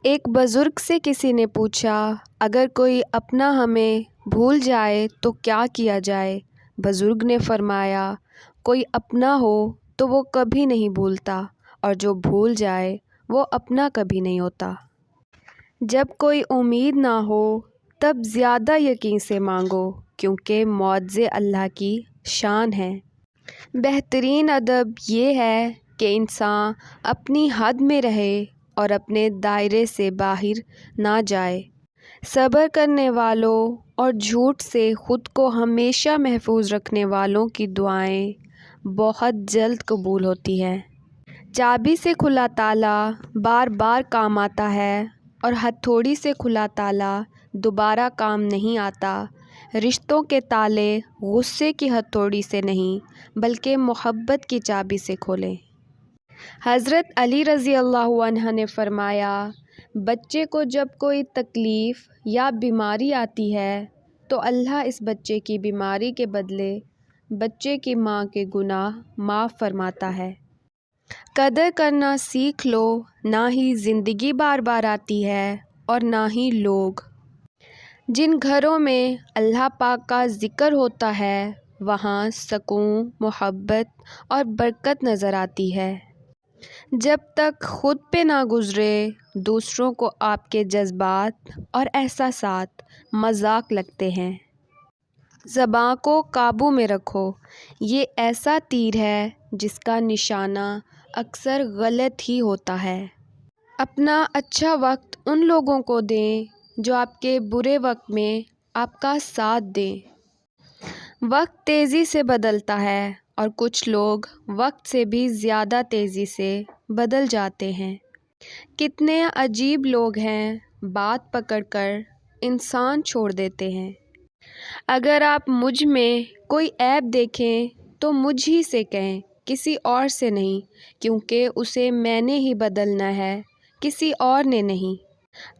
ایک بزرگ سے کسی نے پوچھا، اگر کوئی اپنا ہمیں بھول جائے تو کیا کیا جائے؟ بزرگ نے فرمایا، کوئی اپنا ہو تو وہ کبھی نہیں بھولتا، اور جو بھول جائے وہ اپنا کبھی نہیں ہوتا۔ جب کوئی امید نہ ہو تب زیادہ یقین سے مانگو، کیونکہ معجزے اللہ کی شان ہے۔ بہترین ادب یہ ہے کہ انسان اپنی حد میں رہے اور اپنے دائرے سے باہر نہ جائے۔ صبر کرنے والوں اور جھوٹ سے خود کو ہمیشہ محفوظ رکھنے والوں کی دعائیں بہت جلد قبول ہوتی ہیں۔ چابی سے کھلا تالا بار بار کام آتا ہے، اور ہتھوڑی سے کھلا تالا دوبارہ کام نہیں آتا۔ رشتوں کے تالے غصے کی ہتھوڑی سے نہیں بلکہ محبت کی چابی سے کھولیں۔ حضرت علی رضی اللہ عنہ نے فرمایا، بچے کو جب کوئی تکلیف یا بیماری آتی ہے تو اللہ اس بچے کی بیماری کے بدلے بچے کی ماں کے گناہ معاف فرماتا ہے۔ قدر کرنا سیکھ لو، نہ ہی زندگی بار بار آتی ہے اور نہ ہی لوگ۔ جن گھروں میں اللہ پاک کا ذکر ہوتا ہے وہاں سکون، محبت اور برکت نظر آتی ہے۔ جب تک خود پہ نہ گزرے دوسروں کو آپ کے جذبات اور احساسات مذاق لگتے ہیں۔ زبان کو قابو میں رکھو، یہ ایسا تیر ہے جس کا نشانہ اکثر غلط ہی ہوتا ہے۔ اپنا اچھا وقت ان لوگوں کو دیں جو آپ کے برے وقت میں آپ کا ساتھ دیں۔ وقت تیزی سے بدلتا ہے اور کچھ لوگ وقت سے بھی زیادہ تیزی سے بدل جاتے ہیں۔ کتنے عجیب لوگ ہیں، بات پکڑ کر انسان چھوڑ دیتے ہیں۔ اگر آپ مجھ میں کوئی عیب دیکھیں تو مجھ ہی سے کہیں، کسی اور سے نہیں، کیونکہ اسے میں نے ہی بدلنا ہے، کسی اور نے نہیں۔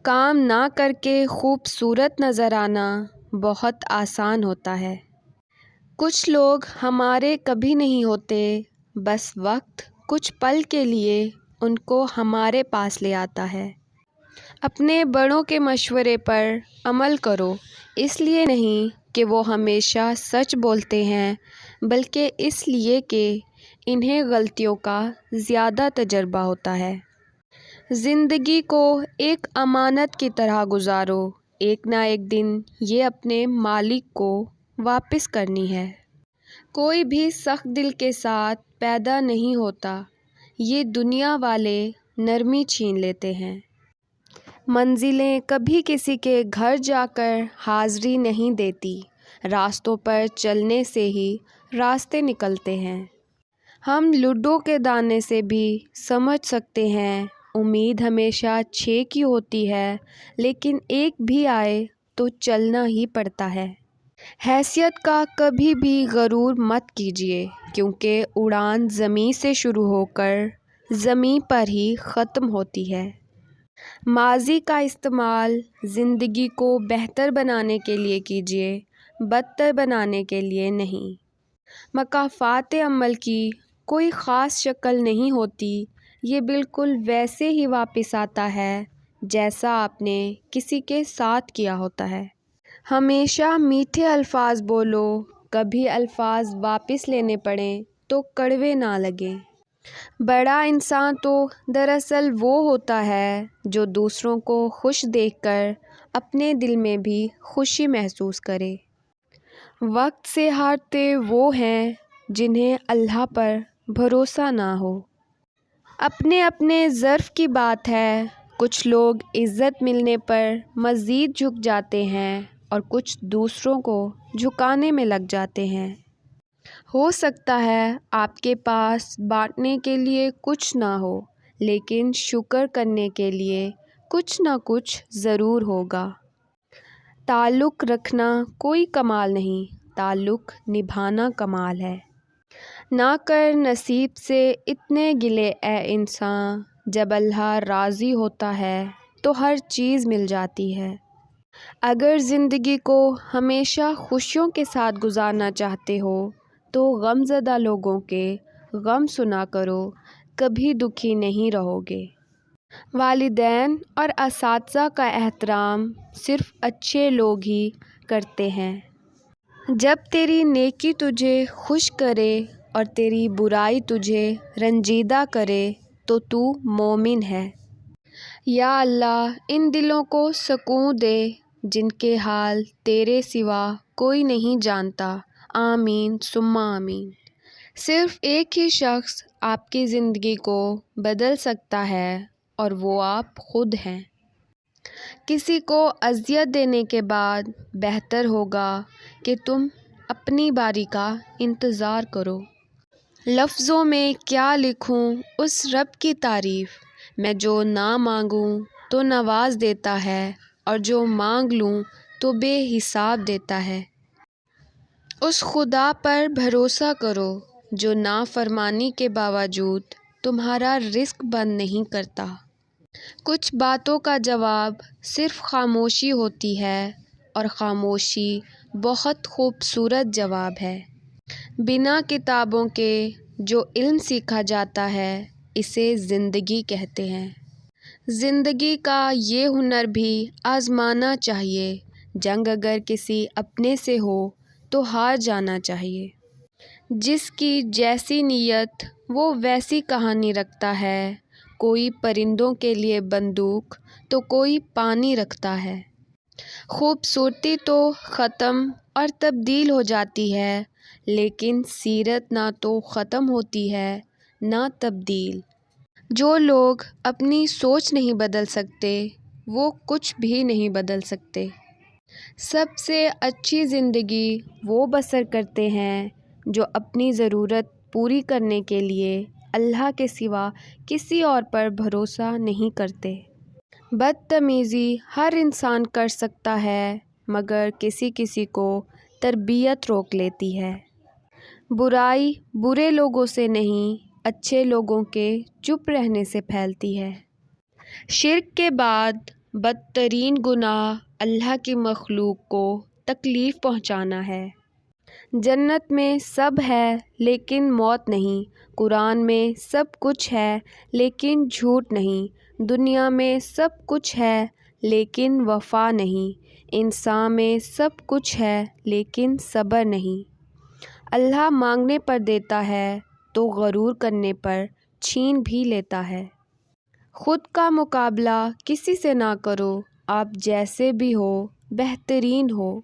کام نہ کر کے خوبصورت نظر آنا بہت آسان ہوتا ہے۔ کچھ لوگ ہمارے کبھی نہیں ہوتے، بس وقت کچھ پل کے لیے ان کو ہمارے پاس لے آتا ہے۔ اپنے بڑوں کے مشورے پر عمل کرو، اس لیے نہیں کہ وہ ہمیشہ سچ بولتے ہیں بلکہ اس لیے کہ انہیں غلطیوں کا زیادہ تجربہ ہوتا ہے۔ زندگی کو ایک امانت کی طرح گزارو، ایک نہ ایک دن یہ اپنے مالک کو واپس کرنی ہے۔ کوئی بھی سخت دل کے ساتھ پیدا نہیں ہوتا، یہ دنیا والے نرمی چھین لیتے ہیں۔ منزلیں کبھی کسی کے گھر جا کر حاضری نہیں دیتی، راستوں پر چلنے سے ہی راستے نکلتے ہیں۔ ہم لڈو کے دانے سے بھی سمجھ سکتے ہیں، امید ہمیشہ 6 کی ہوتی ہے، لیکن ایک بھی آئے تو چلنا ہی پڑتا ہے۔ حیثیت کا کبھی بھی غرور مت کیجیے، کیونکہ اڑان زمین سے شروع ہو کر زمین پر ہی ختم ہوتی ہے۔ ماضی کا استعمال زندگی کو بہتر بنانے کے لیے کیجیے، بدتر بنانے کے لیے نہیں۔ مکافات عمل کی کوئی خاص شکل نہیں ہوتی، یہ بالکل ویسے ہی واپس آتا ہے جیسا آپ نے کسی کے ساتھ کیا ہوتا ہے۔ ہمیشہ میٹھے الفاظ بولو، کبھی الفاظ واپس لینے پڑیں تو کڑوے نہ لگیں۔ بڑا انسان تو دراصل وہ ہوتا ہے جو دوسروں کو خوش دیکھ کر اپنے دل میں بھی خوشی محسوس کرے۔ وقت سے ہارتے وہ ہیں جنہیں اللہ پر بھروسہ نہ ہو۔ اپنے اپنے ظرف کی بات ہے، کچھ لوگ عزت ملنے پر مزید جھک جاتے ہیں اور کچھ دوسروں کو جھکانے میں لگ جاتے ہیں۔ ہو سکتا ہے آپ کے پاس بانٹنے کے لیے کچھ نہ ہو، لیکن شکر کرنے کے لیے کچھ نہ کچھ ضرور ہوگا۔ تعلق رکھنا کوئی کمال نہیں، تعلق نبھانا کمال ہے۔ نہ کر نصیب سے اتنے گلے اے انسان، جب اللہ راضی ہوتا ہے تو ہر چیز مل جاتی ہے۔ اگر زندگی کو ہمیشہ خوشیوں کے ساتھ گزارنا چاہتے ہو تو غم زدہ لوگوں کے غم سنا کرو، کبھی دکھی نہیں رہو گے۔ والدین اور اساتذہ کا احترام صرف اچھے لوگ ہی کرتے ہیں۔ جب تیری نیکی تجھے خوش کرے اور تیری برائی تجھے رنجیدہ کرے تو مومن ہے۔ یا اللہ ان دلوں کو سکون دے جن کے حال تیرے سوا کوئی نہیں جانتا، آمین ثم آمین۔ صرف ایک ہی شخص آپ کی زندگی کو بدل سکتا ہے اور وہ آپ خود ہیں۔ کسی کو اذیت دینے کے بعد بہتر ہوگا کہ تم اپنی باری کا انتظار کرو۔ لفظوں میں کیا لکھوں اس رب کی تعریف، میں جو نہ مانگوں تو نواز دیتا ہے اور جو مانگ لوں تو بے حساب دیتا ہے۔ اس خدا پر بھروسہ کرو جو نافرمانی کے باوجود تمہارا رزق بند نہیں کرتا۔ کچھ باتوں کا جواب صرف خاموشی ہوتی ہے اور خاموشی بہت خوبصورت جواب ہے۔ بنا کتابوں کے جو علم سیکھا جاتا ہے اسے زندگی کہتے ہیں۔ زندگی کا یہ ہنر بھی آزمانا چاہیے، جنگ اگر کسی اپنے سے ہو تو ہار جانا چاہیے۔ جس کی جیسی نیت وہ ویسی کہانی رکھتا ہے، کوئی پرندوں کے لیے بندوق تو کوئی پانی رکھتا ہے۔ خوبصورتی تو ختم اور تبدیل ہو جاتی ہے، لیکن سیرت نہ تو ختم ہوتی ہے نہ تبدیل۔ جو لوگ اپنی سوچ نہیں بدل سکتے وہ کچھ بھی نہیں بدل سکتے۔ سب سے اچھی زندگی وہ بسر کرتے ہیں جو اپنی ضرورت پوری کرنے کے لیے اللہ کے سوا کسی اور پر بھروسہ نہیں کرتے۔ بدتمیزی ہر انسان کر سکتا ہے مگر کسی کسی کو تربیت روک لیتی ہے۔ برائی برے لوگوں سے نہیں، اچھے لوگوں کے چپ رہنے سے پھیلتی ہے۔ شرک کے بعد بدترین گناہ اللہ کی مخلوق کو تکلیف پہنچانا ہے۔ جنت میں سب ہے لیکن موت نہیں، قرآن میں سب کچھ ہے لیکن جھوٹ نہیں، دنیا میں سب کچھ ہے لیکن وفا نہیں، انسان میں سب کچھ ہے لیکن صبر نہیں۔ اللہ مانگنے پر دیتا ہے تو غرور کرنے پر چھین بھی لیتا ہے۔ خود کا مقابلہ کسی سے نہ کرو، آپ جیسے بھی ہو بہترین ہو۔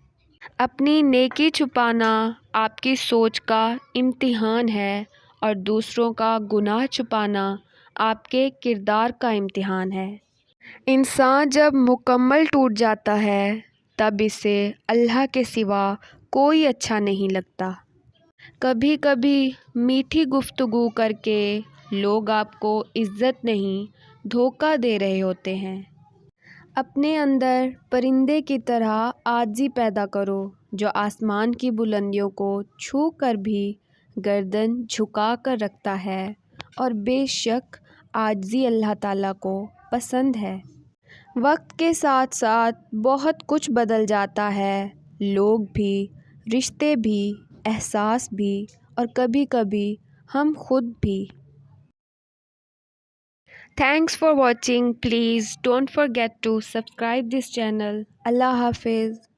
اپنی نیکی چھپانا آپ کی سوچ کا امتحان ہے اور دوسروں کا گناہ چھپانا آپ کے کردار کا امتحان ہے۔ انسان جب مکمل ٹوٹ جاتا ہے تب اسے اللہ کے سوا کوئی اچھا نہیں لگتا۔ کبھی کبھی میٹھی گفتگو کر کے لوگ آپ کو عزت نہیں دھوکہ دے رہے ہوتے ہیں۔ اپنے اندر پرندے کی طرح عاجزی پیدا کرو جو آسمان کی بلندیوں کو چھو کر بھی گردن جھکا کر رکھتا ہے، اور بے شک عاجزی اللہ تعالیٰ کو پسند ہے۔ وقت کے ساتھ ساتھ بہت کچھ بدل جاتا ہے، لوگ بھی، رشتے بھی، احساس بھی اور کبھی کبھی ہم خود بھی۔ Thanks for watching. Please don't forget to subscribe this channel. اللہ حافظ.